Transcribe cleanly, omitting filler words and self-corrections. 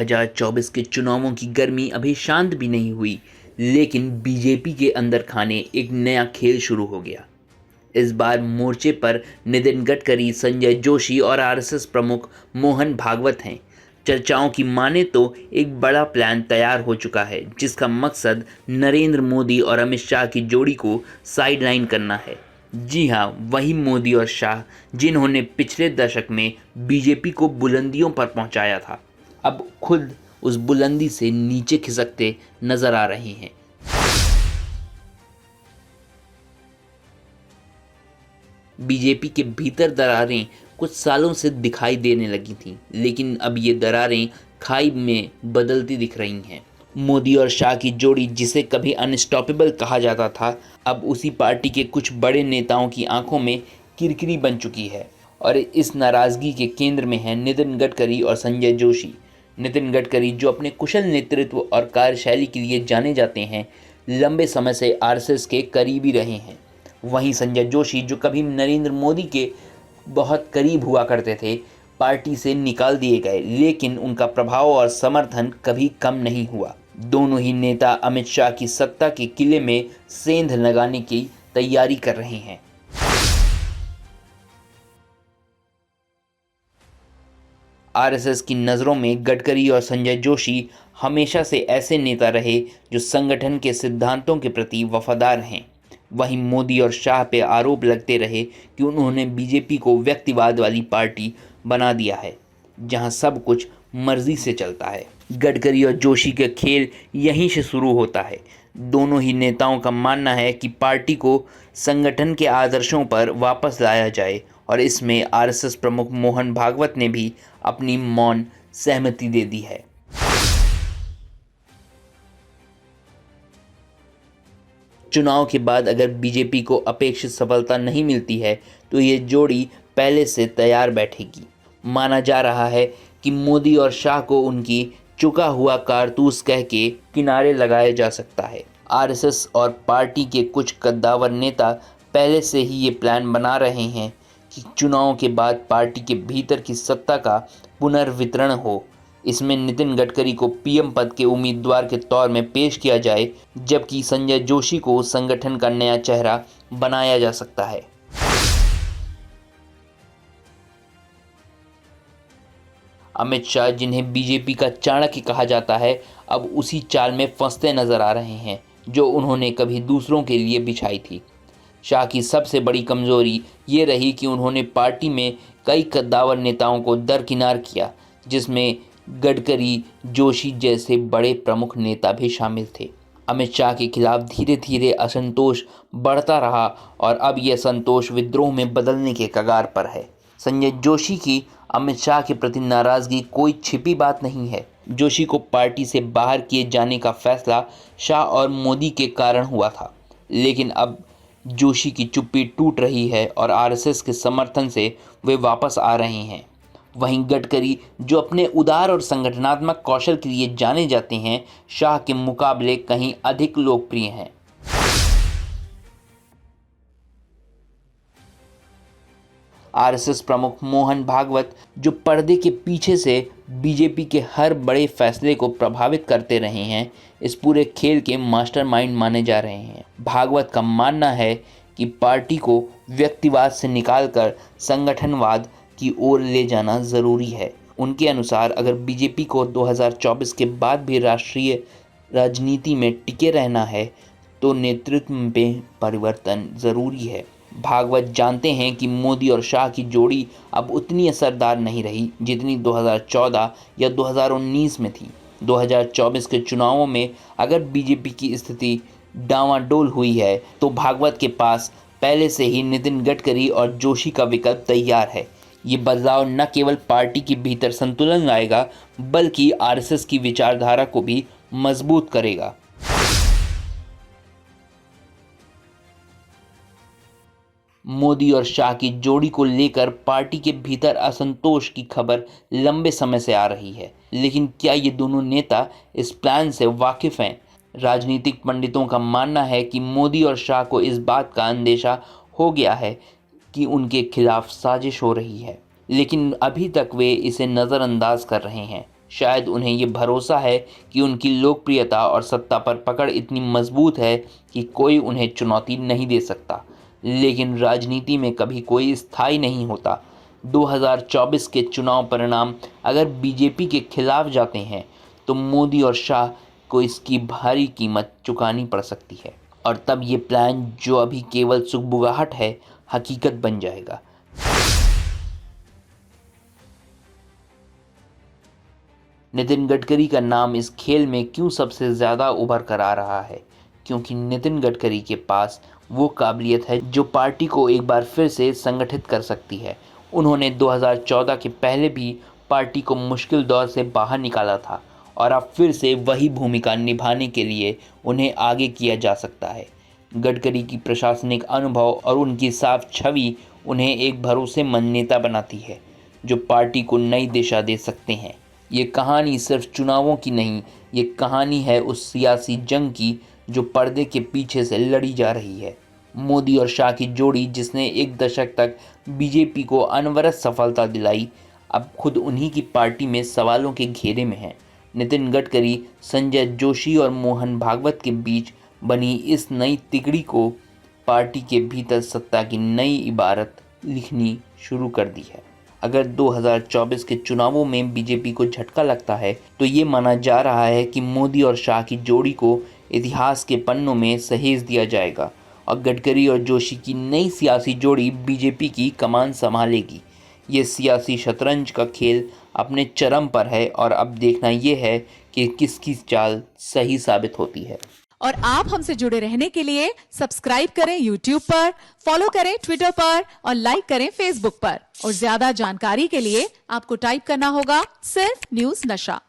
2024 के चुनावों की गर्मी अभी शांत भी नहीं हुई, लेकिन बीजेपी के अंदर खाने एक नया खेल शुरू हो गया। इस बार मोर्चे पर नितिन गडकरी, संजय जोशी और आरएसएस प्रमुख मोहन भागवत हैं। चर्चाओं की माने तो एक बड़ा प्लान तैयार हो चुका है, जिसका मकसद नरेंद्र मोदी और अमित शाह की जोड़ी को साइडलाइन करना है। जी हाँ, वही मोदी और शाह जिन्होंने पिछले दशक में बीजेपी को बुलंदियों पर पहुंचाया था, अब खुद उस बुलंदी से नीचे खिसकते नजर आ रहे हैं। बीजेपी के भीतर दरारें कुछ सालों से दिखाई देने लगी थीं, लेकिन अब ये दरारें खाई में बदलती दिख रही हैं। मोदी और शाह की जोड़ी, जिसे कभी अनस्टॉपेबल कहा जाता था, अब उसी पार्टी के कुछ बड़े नेताओं की आंखों में किरकिरी बन चुकी है और इस नाराज़गी के केंद्र में हैं नितिन गडकरी और संजय जोशी। नितिन गडकरी, जो अपने कुशल नेतृत्व और कार्यशैली के लिए जाने जाते हैं, लंबे समय से आरएसएस के करीबी रहे हैं। वहीं संजय जोशी, जो कभी नरेंद्र मोदी के बहुत करीब हुआ करते थे, पार्टी से निकाल दिए गए, लेकिन उनका प्रभाव और समर्थन कभी कम नहीं हुआ। दोनों ही नेता अमित शाह की सत्ता के किले में सेंध लगाने की तैयारी कर रहे हैं। आरएसएस की नज़रों में गडकरी और संजय जोशी हमेशा से ऐसे नेता रहे जो संगठन के सिद्धांतों के प्रति वफादार हैं। वहीं मोदी और शाह पे आरोप लगते रहे कि उन्होंने बीजेपी को व्यक्तिवाद वाली पार्टी बना दिया है, जहां सब कुछ मर्जी से चलता है। गडकरी और जोशी का खेल यहीं से शुरू होता है। दोनों ही नेताओं का मानना है कि पार्टी को संगठन के आदर्शों पर वापस लाया जाए, और इसमें आरएसएस प्रमुख मोहन भागवत ने भी अपनी मौन सहमति दे दी है। चुनाव के बाद अगर बीजेपी को अपेक्षित सफलता नहीं मिलती है, तो ये जोड़ी पहले से तैयार बैठेगी। माना जा रहा है कि मोदी और शाह को उनकी चुका हुआ कारतूस कह के किनारे लगाया जा सकता है। आरएसएस और पार्टी के कुछ कद्दावर नेता पहले से ही ये प्लान बना रहे हैं कि चुनाव के बाद पार्टी के भीतर की सत्ता का पुनर्वितरण हो। इसमें नितिन गडकरी को पीएम पद के उम्मीदवार के तौर में पेश किया जाए, जबकि संजय जोशी को संगठन का नया चेहरा बनाया जा सकता है। अमित शाह, जिन्हें बीजेपी का चाणक्य कहा जाता है, अब उसी चाल में फंसते नजर आ रहे हैं जो उन्होंने कभी दूसरों के लिए बिछाई थी। शाह की सबसे बड़ी कमजोरी ये रही कि उन्होंने पार्टी में कई कद्दावर नेताओं को दरकिनार किया, जिसमें गडकरी, जोशी जैसे बड़े प्रमुख नेता भी शामिल थे। अमित शाह के खिलाफ धीरे धीरे असंतोष बढ़ता रहा और अब यह असंतोष विद्रोह में बदलने के कगार पर है। संजय जोशी की अमित शाह के प्रति नाराजगी कोई छिपी बात नहीं है। जोशी को पार्टी से बाहर किए जाने का फैसला शाह और मोदी के कारण हुआ था, लेकिन अब जोशी की चुप्पी टूट रही है और आरएसएस के समर्थन से वे वापस आ रहे हैं। वहीं गडकरी, जो अपने उदार और संगठनात्मक कौशल के लिए जाने जाते हैं, शाह के मुकाबले कहीं अधिक लोकप्रिय हैं। आरएसएस प्रमुख मोहन भागवत, जो पर्दे के पीछे से बीजेपी के हर बड़े फैसले को प्रभावित करते रहे हैं, इस पूरे खेल के मास्टरमाइंड माने जा रहे हैं। भागवत का मानना है कि पार्टी को व्यक्तिवाद से निकालकर संगठनवाद की ओर ले जाना ज़रूरी है। उनके अनुसार अगर बीजेपी को 2024 के बाद भी राष्ट्रीय राजनीति में टिके रहना है, तो नेतृत्व में परिवर्तन ज़रूरी है। भागवत जानते हैं कि मोदी और शाह की जोड़ी अब उतनी असरदार नहीं रही जितनी 2014 या 2019 में थी। 2024 के चुनावों में अगर बीजेपी की स्थिति डांवाडोल हुई है, तो भागवत के पास पहले से ही नितिन गडकरी और जोशी का विकल्प तैयार है। ये बदलाव न केवल पार्टी के भीतर संतुलन लाएगा, बल्कि आरएसएस की विचारधारा को भी मजबूत करेगा। मोदी और शाह की जोड़ी को लेकर पार्टी के भीतर असंतोष की खबर लंबे समय से आ रही है, लेकिन क्या ये दोनों नेता इस प्लान से वाकिफ हैं? राजनीतिक पंडितों का मानना है कि मोदी और शाह को इस बात का अंदेशा हो गया है कि उनके खिलाफ साजिश हो रही है, लेकिन अभी तक वे इसे नज़रअंदाज कर रहे हैं। शायद उन्हें ये भरोसा है कि उनकी लोकप्रियता और सत्ता पर पकड़ इतनी मजबूत है कि कोई उन्हें चुनौती नहीं दे सकता। लेकिन राजनीति में कभी कोई स्थायी नहीं होता। 2024 के चुनाव परिणाम अगर बीजेपी के खिलाफ जाते हैं तो मोदी और शाह को इसकी भारी कीमत चुकानी पड़ सकती है, और तब ये प्लान जो अभी केवल सुगबुगाहट है, हकीकत बन जाएगा। नितिन गडकरी का नाम इस खेल में क्यों सबसे ज़्यादा उभर कर आ रहा है? क्योंकि नितिन गडकरी के पास वो काबिलियत है जो पार्टी को एक बार फिर से संगठित कर सकती है। उन्होंने 2014 के पहले भी पार्टी को मुश्किल दौर से बाहर निकाला था, और अब फिर से वही भूमिका निभाने के लिए उन्हें आगे किया जा सकता है। गडकरी की प्रशासनिक अनुभव और उनकी साफ छवि उन्हें एक भरोसेमंद नेता बनाती है जो पार्टी को नई दिशा दे सकते हैं। ये कहानी सिर्फ चुनावों की नहीं, ये कहानी है उस सियासी जंग की जो पर्दे के पीछे से लड़ी जा रही है। मोदी और शाह की जोड़ी जिसने एक दशक तक बीजेपी को अनवरत सफलता दिलाई, अब खुद उन्हीं की पार्टी में सवालों के घेरे में है। नितिन गडकरी, संजय जोशी और मोहन भागवत के बीच बनी इस नई तिकड़ी को पार्टी के भीतर सत्ता की नई इबारत लिखनी शुरू कर दी है। अगर 2024 के चुनावों में बीजेपी को झटका लगता है तो ये माना जा रहा है कि मोदी और शाह की जोड़ी को इतिहास के पन्नों में सहेज दिया जाएगा, और गडकरी और जोशी की नई सियासी जोड़ी बीजेपी की कमान संभालेगी। ये सियासी शतरंज का खेल अपने चरम पर है, और अब देखना ये है कि किसकी चाल सही साबित होती है। और आप हमसे जुड़े रहने के लिए सब्सक्राइब करें YouTube पर, फॉलो करें Twitter पर और लाइक करें Facebook पर। और ज्यादा जानकारी के लिए आपको टाइप करना होगा सिर्फ न्यूज़ नशा।